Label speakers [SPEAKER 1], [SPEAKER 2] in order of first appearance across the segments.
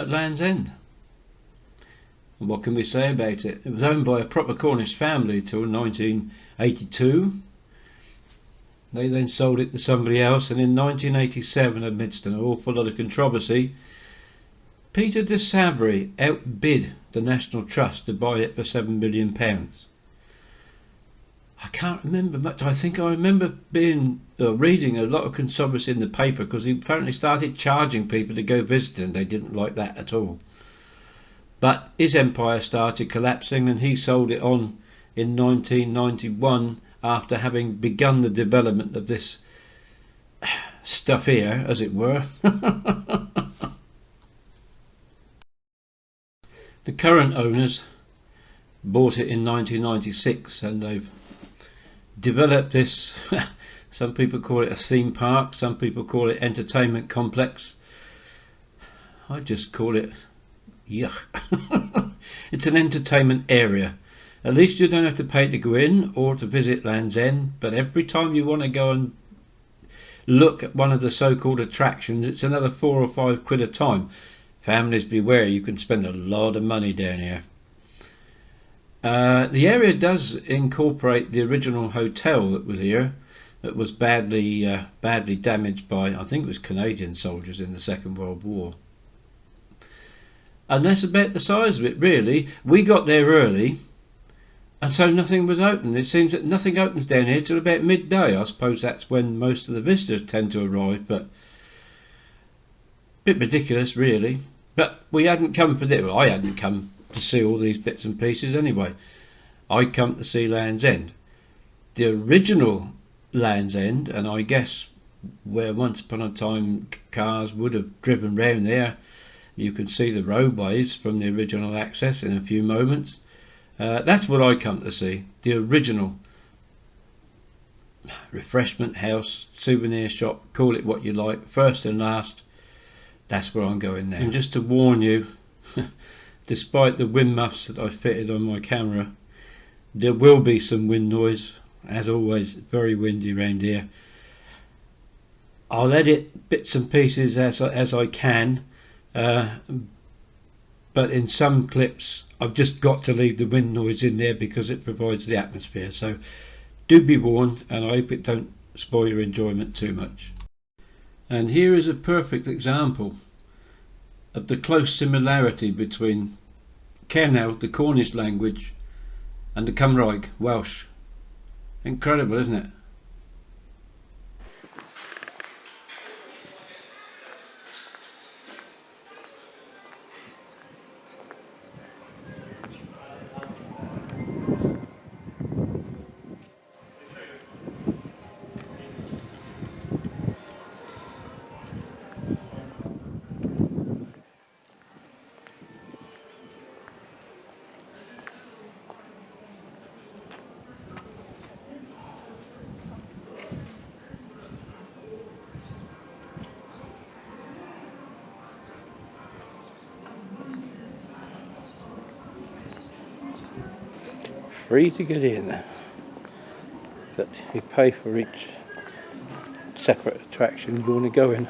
[SPEAKER 1] at Land's End. And what can we say about it? It was owned by a proper Cornish family till 1982. They then sold it to somebody else, and in 1987, amidst an awful lot of controversy, Peter de Savary outbid the National Trust to buy it for £7 million. I can't remember much. I think I remember reading a lot of controversy in the paper because he apparently started charging people to go visit and they didn't like that at all. But his empire started collapsing and he sold it on in 1991 after having begun the development of this stuff here, as it were. The current owners bought it in 1996 and they've developed this, some people call it a theme park, some people call it entertainment complex. I just call it yuck. It's an entertainment area. At least you don't have to pay to go in or to visit Land's End, but every time you want to go and look at one of the so-called attractions, it's another £4 or £5 a time. Families beware, you can spend a lot of money down here. The area does incorporate the original hotel that was here, that was badly damaged by, I think it was Canadian soldiers in the Second World War. And that's about the size of it, really. We got there early, and so nothing was open. It seems that nothing opens down here till about midday. I suppose that's when most of the visitors tend to arrive, but a bit ridiculous, really. But we hadn't come for this. Well, I hadn't come to see all these bits and pieces anyway. I come to see Land's End, the original Land's End, and I guess where once upon a time cars would have driven round there. You can see the roadways from the original access in a few moments. That's what I come to see, the original refreshment house, souvenir shop, call it what you like, first and last. That's where I'm going now. And just to warn you, despite the wind muffs that I fitted on my camera, there will be some wind noise. As always, very windy around here. I'll edit bits and pieces as I can, but in some clips I've just got to leave the wind noise in there because it provides the atmosphere. So do be warned, and I hope it don't spoil your enjoyment too much. And here is a perfect example of the close similarity between Cernel, the Cornish language, and the Cymraeg, Welsh. Incredible, isn't it? Free to get in, but you pay for each separate attraction you want to go in.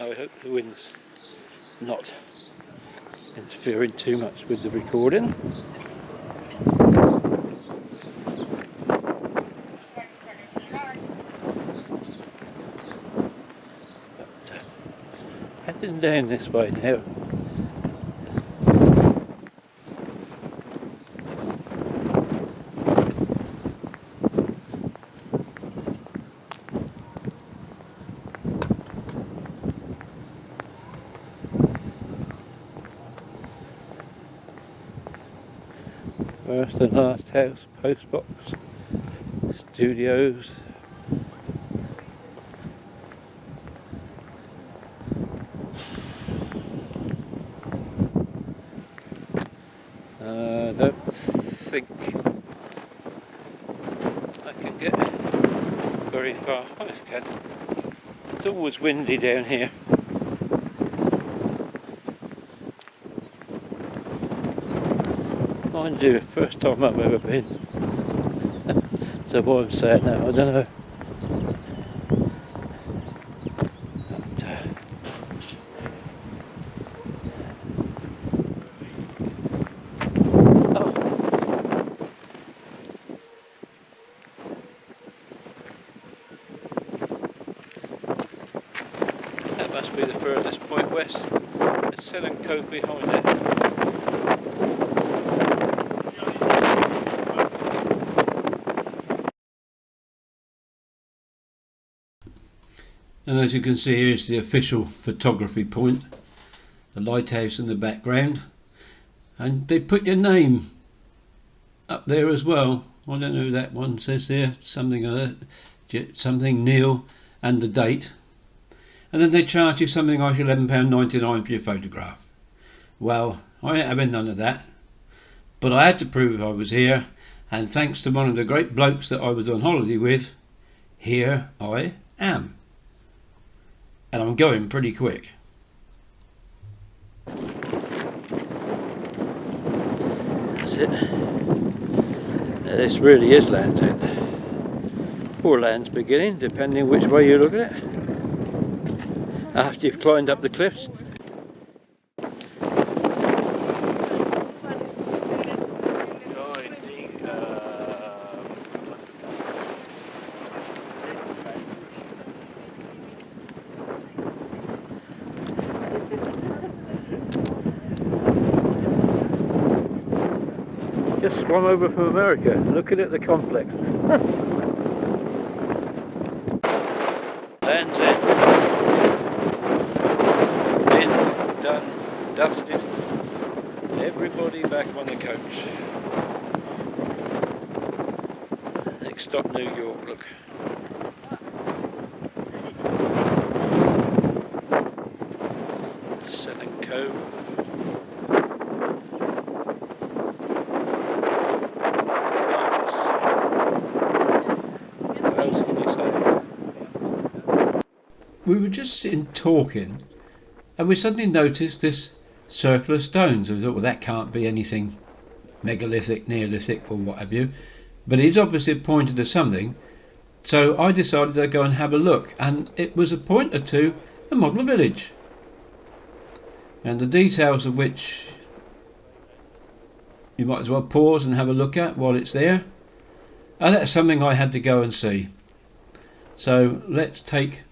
[SPEAKER 1] I hope the wind's not interfering too much with the recording. Heading down this way now. First and last house, postbox, studios. I don't think I can get very far. Oh, it's good. It's always windy down here. Mind you, first time I've ever been. So what I'm saying now, I don't know. That must be the furthest point west. It's Selling Cove behind it. And as you can see, here's the official photography point, the lighthouse in the background, and they put your name up there as well. I don't know who that one says there, something Neil, and the date, and then they charge you something like £11.99 for your photograph. Well, I ain't having none of that, but I had to prove I was here, and thanks to one of the great blokes that I was on holiday with, here I am. And I'm going pretty quick. That's it. Now this really is Land's End. Or Land's Beginning, depending which way you look at it. After you've climbed up the cliffs. Just swum over from America, looking at the complex. Land's End. Been, done, dusted. Everybody back on the coach. Next stop, New York, look. Selling Cove. We were just sitting talking, and we suddenly noticed this circle of stones. We thought, well, that can't be anything megalithic, Neolithic, or what have you, but it's obviously pointed to something. So I decided to go and have a look, and it was a pointer to a model village, and the details of which you might as well pause and have a look at while it's there. And that's something I had to go and see. So let's take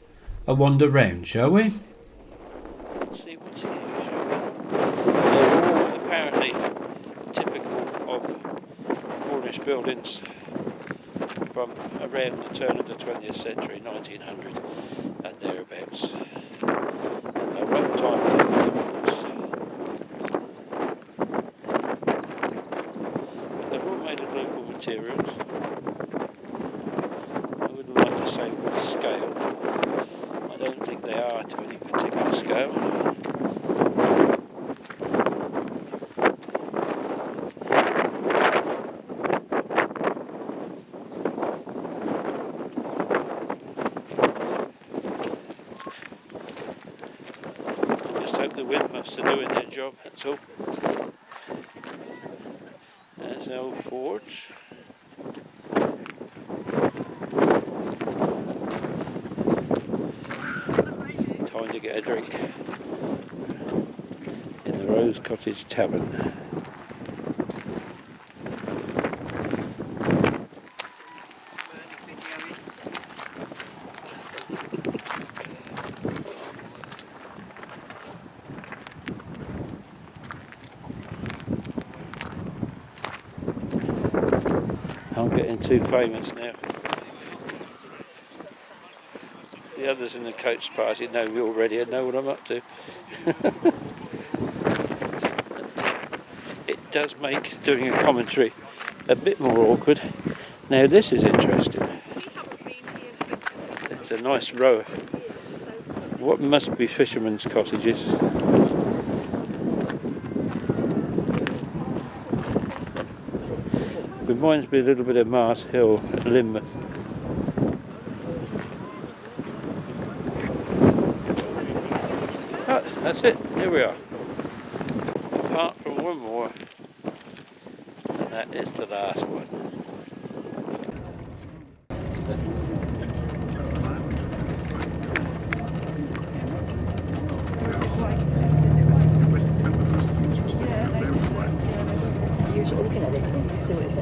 [SPEAKER 1] a wander round, shall we? Let's see what's here, shall we? They're all apparently typical of Cornish buildings from around the turn of the 20th century, 1900 and thereabouts. A rough time for them, but they're all made of local materials. I wouldn't like to say what scale. I don't think they are to any particular scale. I just hope the wind muffs are doing their job, that's all. There's an old forge. Time to get get a drink in the Rose Cottage Tavern. I'm getting too famous now. The others in the coach party know me already and know what I'm up to. It does make doing a commentary a bit more awkward. Now this is interesting. It's a nice row. What must be fishermen's cottages. Reminds me a little bit of Mars Hill at Lynmouth. Ah, that's it, here we are. Apart from one more, and that is the last one.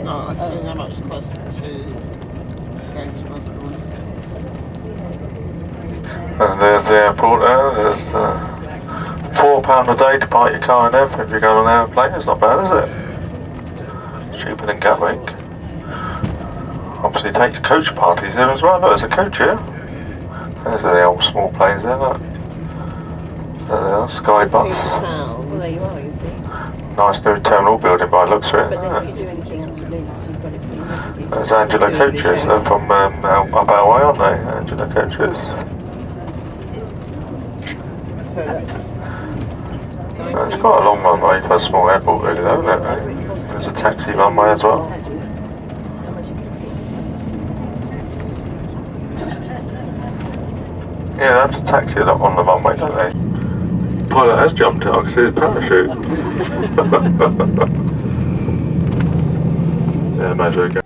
[SPEAKER 2] Oh, I've seen how much it costs to go to hospital.
[SPEAKER 3] And there's the airport there. There's £4 a day to park your car in there if you're going on an airplane. It's not bad, is it? Cheaper than Gatwick. Obviously take the coach parties there as well. Look, there's a coach here. There's the old small planes there, look. There they are, Sky Bus.
[SPEAKER 2] Well, there you are, you see.
[SPEAKER 3] Nice new terminal building by the looks of it. There's Angela Coaches, they're from up our way, aren't they? Angela Coaches.
[SPEAKER 2] So that's
[SPEAKER 3] It's quite a long runway for a small airport really though, isn't it? There's a taxi runway as well. Yeah, they have to taxi a lot on the runway, don't they? Pilot has jumped out, I can see his parachute. Yeah, imagine.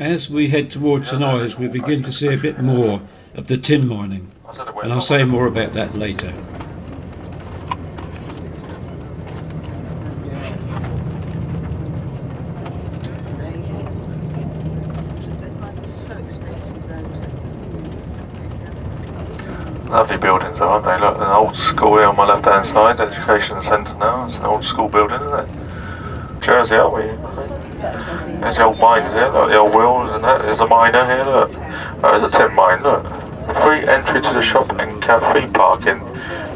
[SPEAKER 1] As we head towards St Ives, we begin to see a bit more of the tin mining, and I'll say more about that later.
[SPEAKER 3] Lovely buildings, aren't they? Look, an old school here on my left hand side, education centre now. It's an old school building, isn't it? Jersey, aren't we? There's the old mines here, look, the old wheels and that. There's a miner here, look. Oh, there's a tin mine, look. Free entry to the shop and cafe parking,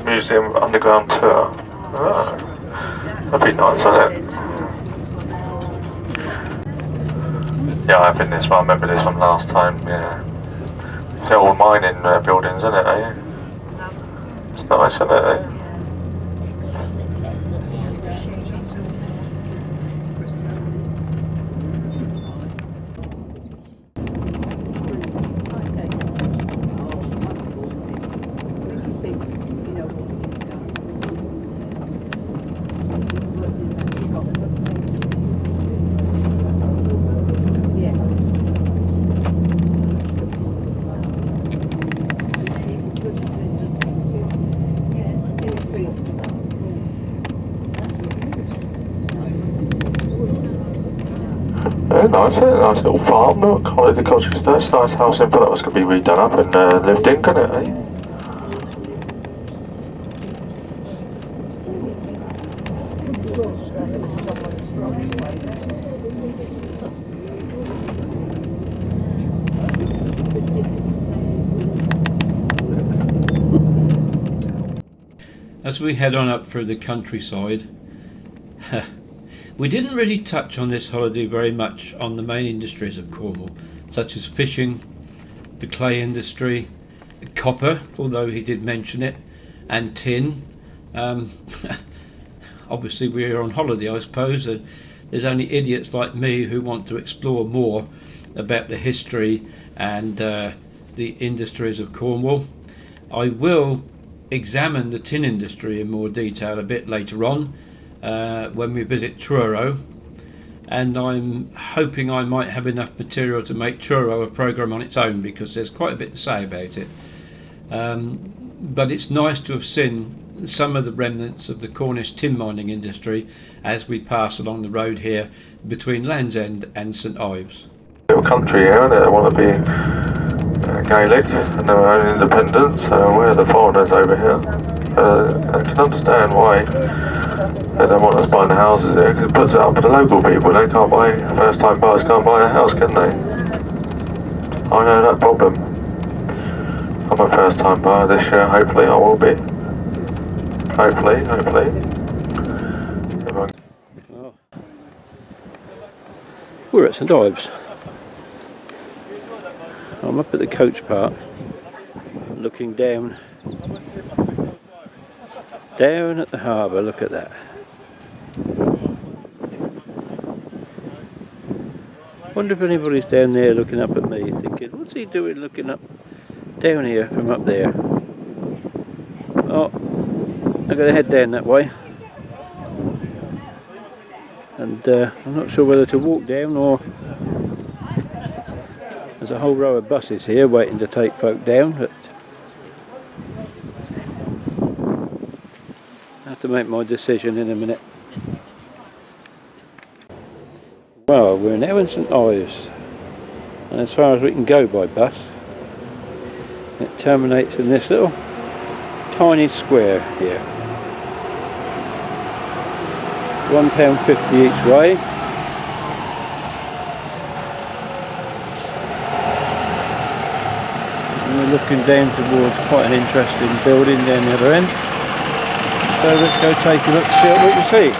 [SPEAKER 3] museum underground tour. Oh, that'd be nice, wouldn't it? Yeah, I've been this one, I remember this one last time, yeah. It's the old mining buildings, isn't it, eh? It's nice, isn't it, eh? Yeah, nice, isn't it? Nice little farm, look, holiday cottage there. It's a nice house in front of us, could be redone up and lived in, couldn't it, eh?
[SPEAKER 1] As we head on up through the countryside, we didn't really touch on this holiday very much on the main industries of Cornwall, such as fishing, the clay industry, copper, although he did mention it, and tin. Obviously we're on holiday, I suppose, and there's only idiots like me who want to explore more about the history and the industries of Cornwall. I will examine the tin industry in more detail a bit later on when we visit Truro, and I'm hoping I might have enough material to make Truro a programme on its own, because there's quite a bit to say about it. but it's nice to have seen some of the remnants of the Cornish tin mining industry as we pass along the road here between Land's End and St Ives.
[SPEAKER 3] Little country here, and they want to be Gaelic and their own independence, so we're the foreigners over here. I can understand why they don't want us buying the houses here, because it puts it up for the local people. They can't buy, first time buyers can't buy a house, can they? I know that problem. I'm a first time buyer this year, hopefully I will be. Hopefully.
[SPEAKER 1] Oh. We're at St Ives. I'm up at the coach park, looking down at the harbour. Look at that. Wonder if anybody's down there looking up at me thinking, what's he doing looking up down here from up there? Oh, I'm going to head down that way, and I'm not sure whether to walk down, or there's a whole row of buses here waiting to take folk down, but I have to make my decision in a minute. Well, we're now in St Ives, and as far as we can go by bus, it terminates in this little tiny square here. £1.50 each way. And we're looking down towards quite an interesting building down the other end. So let's go take a look, see what we can see.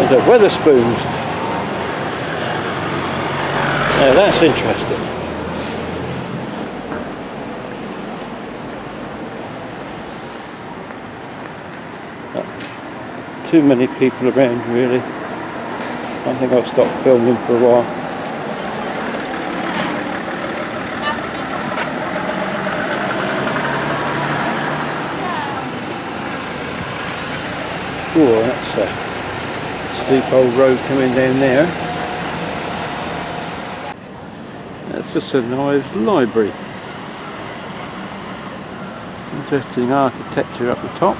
[SPEAKER 1] The Weatherspoons. Now that's interesting. Not too many people around really. I think I'll stop filming for a while. Oh, that's a steep old road coming down there. That's just St Ives Library. Interesting architecture up the top.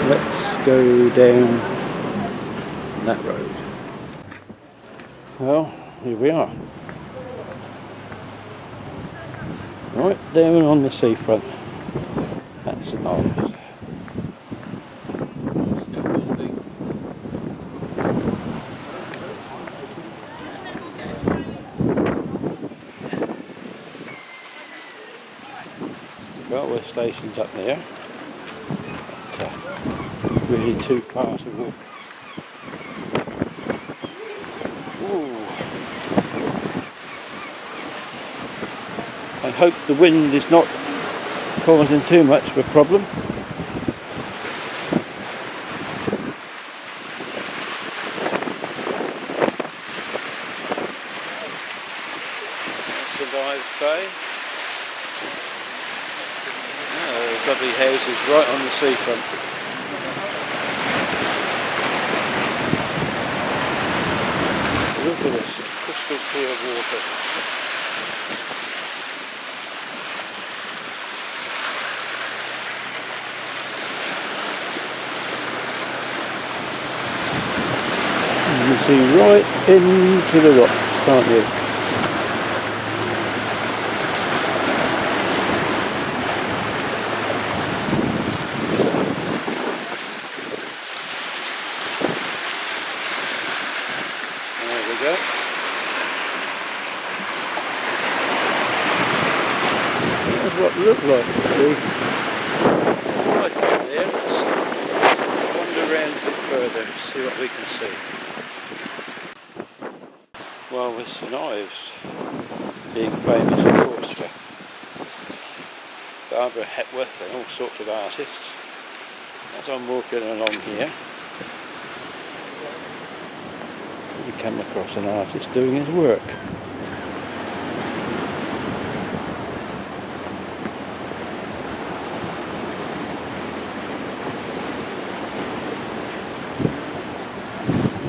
[SPEAKER 1] Let's go down that road. Well, here we are. Right down on the seafront. That's St Ives. Railway station's up there. But, really too far to walk. I hope the wind is not causing too much of a problem. St Ives Bay. There's lovely houses right on the seafront. Look at this, crystal clear water. You can see right into the rocks, can't you? There we go. That's what it looked like to be right up there. Let's wander around a bit further and see what we can see. Well, with St Ives being famous, of course, for Barbara Hepworth and all sorts of artists, as I'm walking along here, you come across an artist doing his work.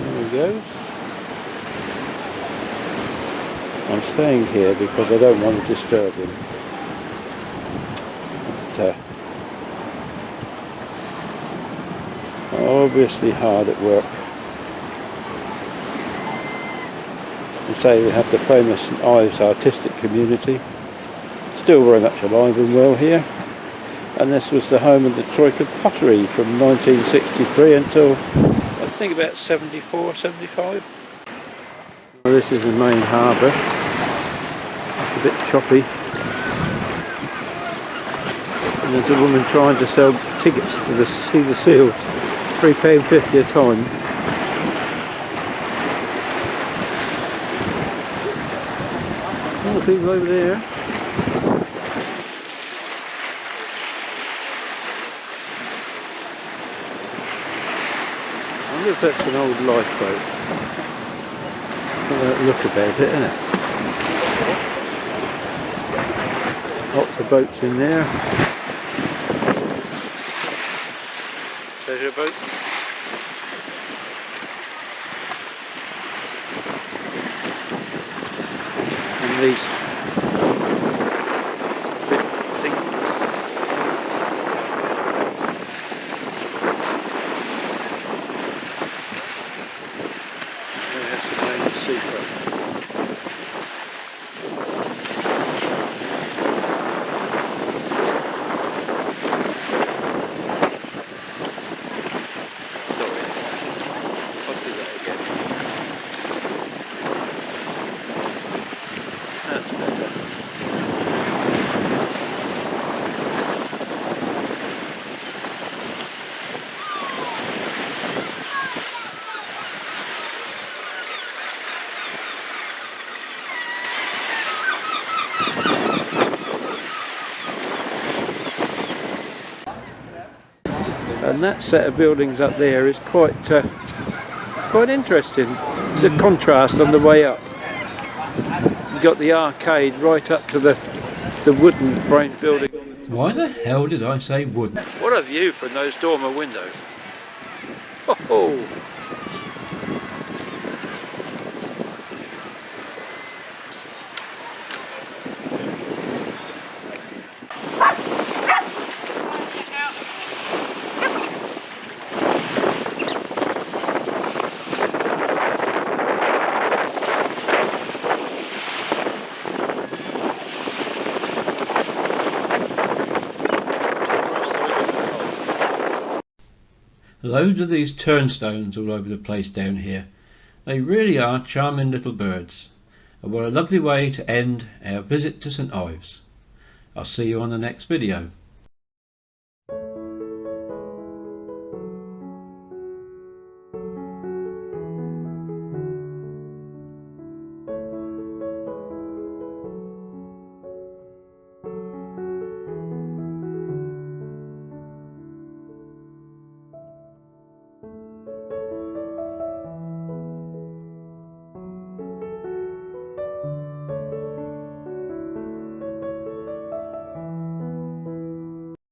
[SPEAKER 1] There he goes. I'm staying here because I don't want to disturb him. But, obviously hard at work. And say we have the famous Ives artistic community, still very much alive and well here. And this was the home of the Troika pottery from 1963 until I think about 74, 75. Well, this is the main harbour. It's a bit choppy. And there's a woman trying to sell tickets to see the seals. £3.50 a time. All the people over there. I wonder if that's an old lifeboat. Have a look about it, isn't it? Lots of boats in there. Pleasure boat. And these big things. That's the main seafront. And that set of buildings up there is quite interesting. The contrast on the way up. You've got the arcade right up to the wooden frame building.
[SPEAKER 4] Why the hell did I say wooden?
[SPEAKER 1] What a view from those dormer windows. Oh.
[SPEAKER 4] Loads of these turnstones all over the place down here. They really are charming little birds. And what a lovely way to end our visit to St Ives. I'll see you on the next video.